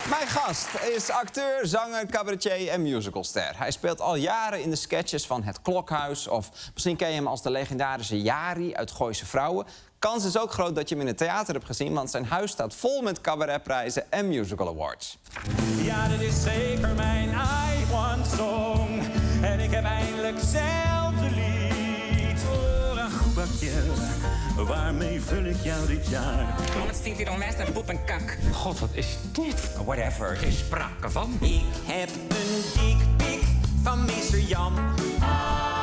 Mijn gast is acteur, zanger, cabaretier en musicalster. Hij speelt al jaren in de sketches van Het Klokhuis... of misschien ken je hem als de legendarische Jari uit Gooise Vrouwen. Kans is ook groot dat je hem in het theater hebt gezien... want zijn huis staat vol met cabaretprijzen en musical awards. Ja, dit is zeker mijn I-Want-song. En ik heb eindelijk zelf de lied. Oh, een goed bakje, waarmee vul ik jou dit jaar? Wat stinkt hier onwijs naar poep en kak? God, wat is dit? Whatever, is sprake van. Ik heb een dikpik van meester Jan.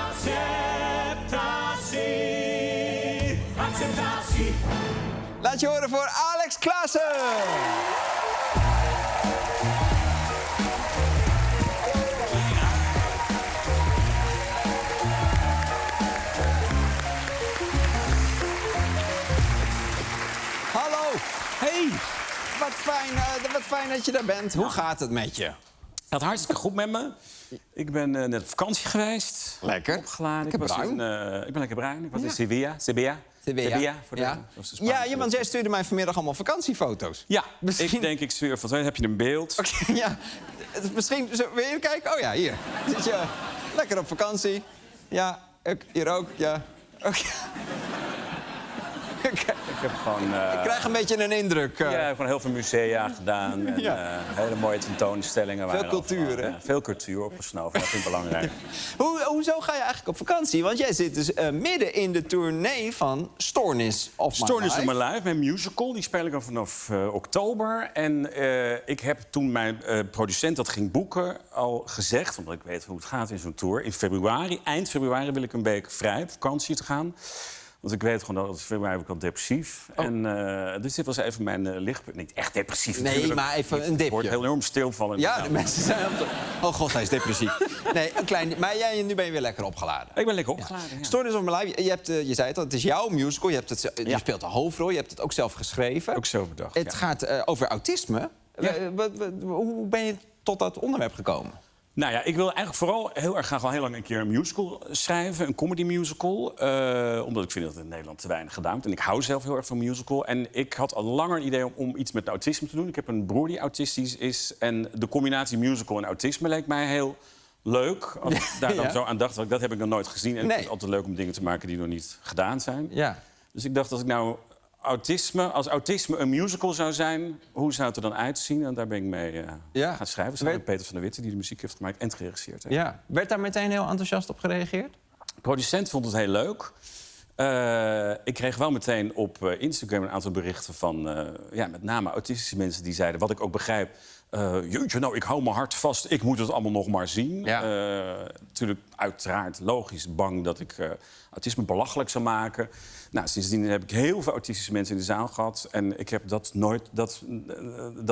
Acceptatie, acceptatie. Laat je horen voor Alex Klaassen. Hallo. Hey, Wat fijn dat je daar bent. Hoe gaat het met je? het gaat hartstikke goed met me. Ik ben net op vakantie geweest. Lekker. Opgeladen. Lekker bruin. Ik ben lekker bruin. Ik was in Sevilla. Voor de, ja. dat is de Spaanse- Ja, want jij stuurde mij vanmiddag allemaal vakantiefoto's. Ja, Misschien- ik denk, ik stuur van heb je een beeld? Ja, misschien wil je even kijken? Oh ja, hier. Zit je lekker op vakantie? Ja, hier ook, ja. Oké. Ik heb gewoon... Ik krijg een beetje een indruk. Ja, ik heb gewoon heel veel musea gedaan. En, Ja. hele mooie tentoonstellingen. Veel waren cultuur, overal. hè? Ja, veel cultuur opgesnoven, dat vind ik belangrijk. Hoezo ga je eigenlijk op vakantie? Want jij zit dus midden in de tournee van Stoornis of My Stoornis Life. of My Life, mijn musical, die speel ik al vanaf oktober. En ik heb toen mijn producent dat ging boeken al gezegd... omdat ik weet hoe het gaat in zo'n tour... in februari, eind februari wil ik een week vrij op vakantie te gaan... Want ik weet gewoon dat in februari heb ik al depressief. Oh. En, dus dit was even mijn lichtpunt. Niet echt depressief Nee, natuurlijk. maar even een dipje. Ik word heel enorm stilvallen. Ja, de mensen zijn... Oh god, hij is depressief. Nee, een klein... Maar nu ben je weer lekker opgeladen. Ik ben lekker opgeladen, ja. Stoornis of My Life, je zei het al, het is jouw musical. Je Ja. speelt de hoofdrol, je hebt het ook zelf geschreven. Ook zo bedacht, Het ja. gaat over autisme. Ja. Hoe ben je tot dat onderwerp gekomen? Nou ja, ik wil eigenlijk vooral heel erg graag al heel lang een keer een musical schrijven. Een comedy musical. Omdat ik vind dat het in Nederland te weinig gedaan wordt. En ik hou zelf heel erg van musical. En ik had al langer een idee om iets met autisme te doen. Ik heb een broer die autistisch is. En de combinatie musical en autisme leek mij heel leuk. Als ik daar dan Ja. zo aan dacht, dat heb ik nog nooit gezien. En ik Nee. vind het altijd leuk om dingen te maken die nog niet gedaan zijn. Ja. Dus ik dacht, als ik nou als autisme een musical zou zijn, hoe zou het er dan uitzien? En daar ben ik mee gaan schrijven. Samen met Peter van der Witte, die de muziek heeft gemaakt en geregisseerd heeft. Ja. Werd daar meteen heel enthousiast op gereageerd? De producent vond het heel leuk. Ik kreeg wel meteen op Instagram een aantal berichten van... met name autistische mensen die zeiden, wat ik ook begrijp... jeetje, nou, ik hou mijn hart vast, ik moet het allemaal nog maar zien. Ja. Natuurlijk uiteraard logisch bang dat ik autisme belachelijk zou maken. Nou, sindsdien heb ik heel veel autistische mensen in de zaal gehad... en ik heb dat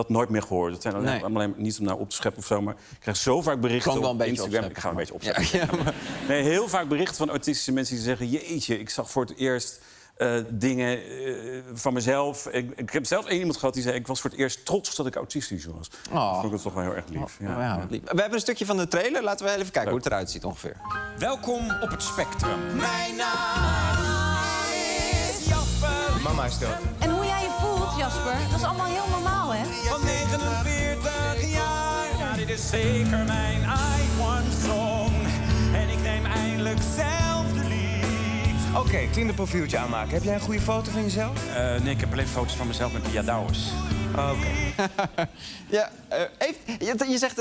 nooit meer gehoord. Het zijn alleen niet om nou op te scheppen of zo... maar ik krijg zo vaak berichten Gewoon wel op een beetje Instagram. opscheppen. Ik ga een beetje opscheppen. Ja, maar... Nee, heel vaak berichten van autistische mensen die zeggen... jeetje, ik zag voor het eerst dingen van mezelf. Ik heb zelf één iemand gehad die zei... ik was voor het eerst trots dat ik autistisch was. Oh. Dat vond ik het toch wel heel erg lief. Ja, wat lief. We hebben een stukje van de trailer. Laten we even kijken hoe het eruit ziet ongeveer. Welkom op het Spectrum. Mijn naam is Jasper. Mama is dood. En hoe jij je voelt, Jasper, dat is allemaal heel normaal, hè? Van 49 jaar. Ja, dit is zeker mijn I-Want-song. En ik neem eindelijk zelf de lead. Oké, Tinder-profieltje aanmaken. Heb jij een goede foto van jezelf? Nee, ik heb alleen foto's van mezelf met Pia Douwes. Oké. Ja, je zegt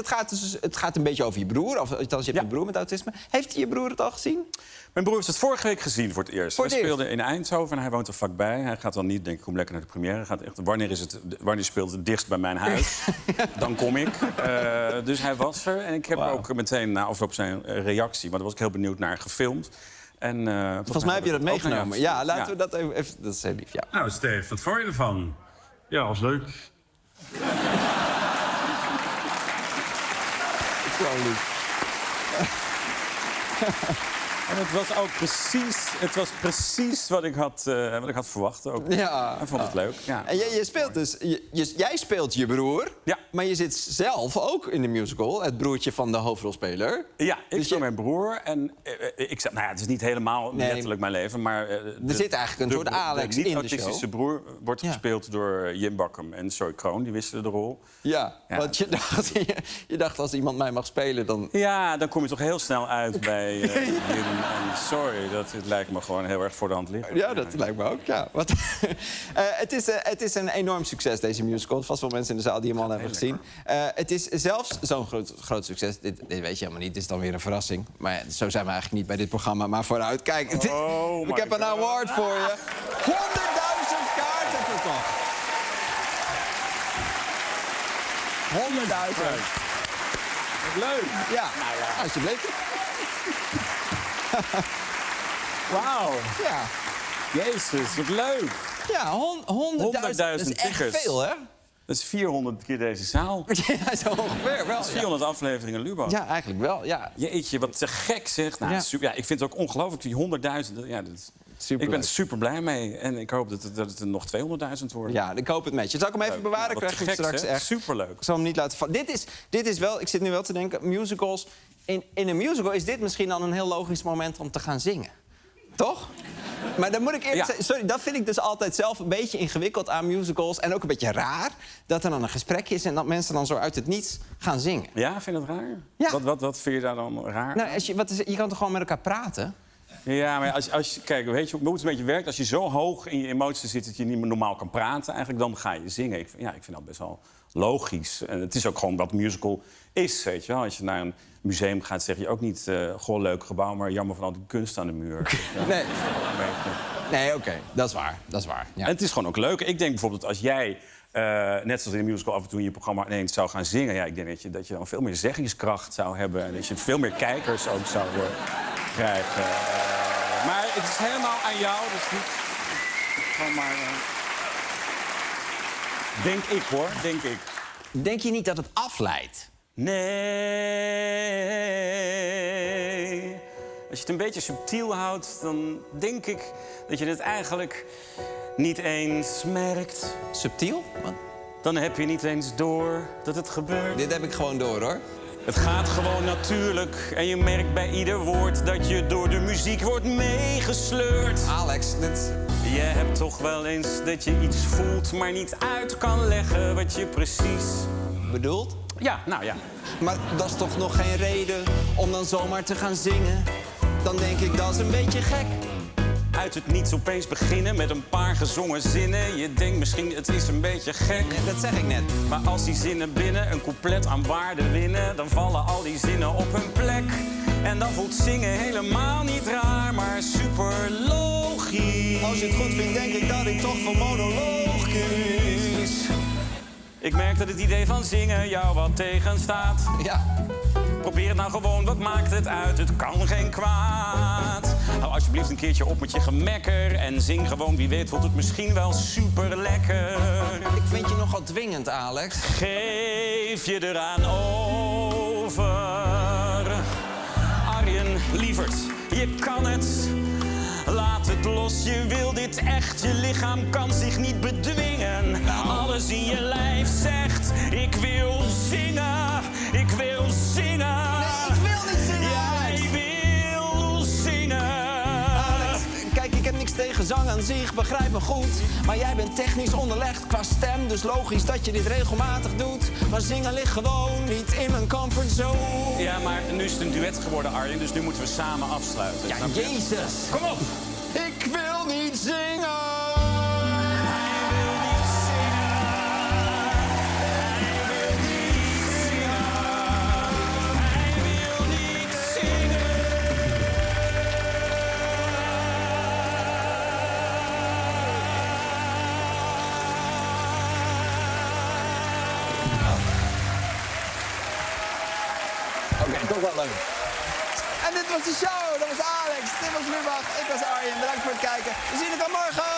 het gaat een beetje over je broer. Of althans, je hebt een broer met autisme. Heeft je broer het al gezien? Mijn broer heeft het vorige week gezien voor het eerst. Voor het We eerst? speelden in Eindhoven en hij woont er vlakbij. Hij gaat dan niet, denk ik, om lekker naar de première. Hij gaat echt, wanneer speelt het dichtst bij mijn huis? Dan kom ik. Dus hij was er. En ik heb ook meteen na afloop zijn reactie... maar daar was ik heel benieuwd naar, gefilmd. En, Volgens mij heb je dat meegenomen. Ja, laten we Ja. dat even... Dat is heel lief, ja. Nou, Steve, wat vond je ervan? Ja, was leuk. Zo lief. En het was ook precies wat ik had verwacht ook. Ja. Ik vond het leuk. Ja. En je speelt dus... jij speelt je broer, Ja. maar je zit zelf ook in de musical. Het broertje van de hoofdrolspeler. Ja, ik Dus speel je- mijn broer en ik zeg, nou ja, het is niet helemaal Nee. letterlijk mijn leven, maar er zit eigenlijk een soort Alex in de niet-autistische show. broer wordt Ja. gespeeld door Jim Bakkum en Zoe Kroon, die wisten de rol. Ja, Ja. want je dacht als iemand mij mag spelen, dan... Ja, dan kom je toch heel snel uit bij Jim en sorry, het lijkt me gewoon heel erg voor de hand liggen. Ja, dat lijkt me ook, ja. Het is een enorm succes, deze musical. Vast wel mensen in de zaal die hem al hebben gezien. Het is zelfs zo'n groot succes. Dit weet je helemaal niet, dit is dan weer een verrassing. Maar ja, zo zijn we eigenlijk niet bij dit programma. Maar vooruit, kijk, ik my heb een God. award voor je. 100.000 kaarten verkocht. 100.000. Leuk! Ja, alsjeblieft. Wauw! Ja, Jezus, wat leuk! ja 100.000. Dat is echt tickets. veel, hè? Dat is 400 keer deze zaal. Ja, zo ongeveer wel. Ja. 400 afleveringen Lubach. Ja, eigenlijk wel, ja. Jeetje, wat te gek zeg. Nou, Ja. super, ja, ik vind het ook ongelooflijk, die 100.000. Ja, ik ben er super blij mee. En ik hoop dat het er nog 200.000 worden. Ja, ik hoop het met je. Zal ik hem even bewaren? Wat Krijg je gek, straks zeg. echt. Superleuk. Ik zal hem niet laten vallen. Dit is wel, ik zit nu wel te denken, musicals. In een musical is dit misschien dan een heel logisch moment om te gaan zingen. Toch? Maar dan moet ik eerlijk Ja. zeggen, sorry, dat vind ik dus altijd zelf een beetje ingewikkeld aan musicals. En ook een beetje raar, dat er dan een gesprek is en dat mensen dan zo uit het niets gaan zingen. Ja, vind je dat raar? Ja. Wat vind je daar dan raar? Nou, je kan toch gewoon met elkaar praten? Ja, maar als je kijk, weet je hoe het een beetje werkt? Als je zo hoog in je emoties zit dat je niet meer normaal kan praten, eigenlijk dan ga je zingen. Ik vind dat best wel logisch. En het is ook gewoon wat musical is, weet je wel. Als je naar een museum gaat, zeg je ook niet, goh, leuk gebouw, maar jammer van al die kunst aan de muur. Ja. Nee. Nee, oké, dat is waar. Dat is waar. Ja. En het is gewoon ook leuk. Ik denk bijvoorbeeld als jij, net zoals in de musical af en toe in je programma ineens zou gaan zingen, ja, ik denk dat je dan veel meer zeggingskracht zou hebben en dat je veel meer kijkers ook zou krijgen. Maar het is helemaal aan jou, dus niet gewoon maar. Denk ik hoor, denk ik. Denk je niet dat het afleidt? Nee. Als je het een beetje subtiel houdt, dan denk ik dat je het eigenlijk niet eens merkt. Subtiel? Wat? Dan heb je niet eens door dat het gebeurt. Dit heb ik gewoon door, hoor. Het gaat gewoon natuurlijk en je merkt bij ieder woord dat je door de muziek wordt meegesleurd. Alex, dit... Je hebt toch wel eens dat je iets voelt, maar niet uit kan leggen wat je precies... bedoelt? Ja, nou ja. Maar dat is toch nog geen reden om dan zomaar te gaan zingen? Dan denk ik, dat is een beetje gek. Uit het niets opeens beginnen met een paar gezongen zinnen. Je denkt misschien, het is een beetje gek. Ja, dat zeg ik net. Maar als die zinnen binnen een couplet aan waarde winnen, dan vallen al die zinnen op hun plek. En dan voelt zingen helemaal niet raar, maar super logisch. Als je het goed vindt, denk ik dat ik toch van monoloog kies. Ik merk dat het idee van zingen jou wat tegenstaat. Ja. Probeer het nou gewoon, wat maakt het uit? Het kan geen kwaad. Hou alsjeblieft een keertje op met je gemekker en zing gewoon, wie weet voelt het misschien wel super lekker. Ik vind je nogal dwingend, Alex. Geef je eraan over. Arjen Lievert, je kan het. Laat het los, je wil dit echt. Je lichaam kan zich niet bedwingen. Alles in je lijf zegt, ik wil zingen. Ik wil zingen. Nee, ik wil niet zingen, Jij wil zingen. Alex, kijk, ik heb niks tegen zang aan zich, begrijp me goed. Maar jij bent technisch onderlegd qua stem, dus logisch dat je dit regelmatig doet. Maar zingen ligt gewoon niet in mijn comfortzone. Ja, maar nu is het een duet geworden, Arjen, dus nu moeten we samen afsluiten. Ja, Snap je? Jezus. Kom op! Ik wil niet zingen. Oké, toch wel leuk. En dit was de show. Dat was Alex. Dit was Lubach. Ik was Arjen. Bedankt voor het kijken. We zien elkaar morgen.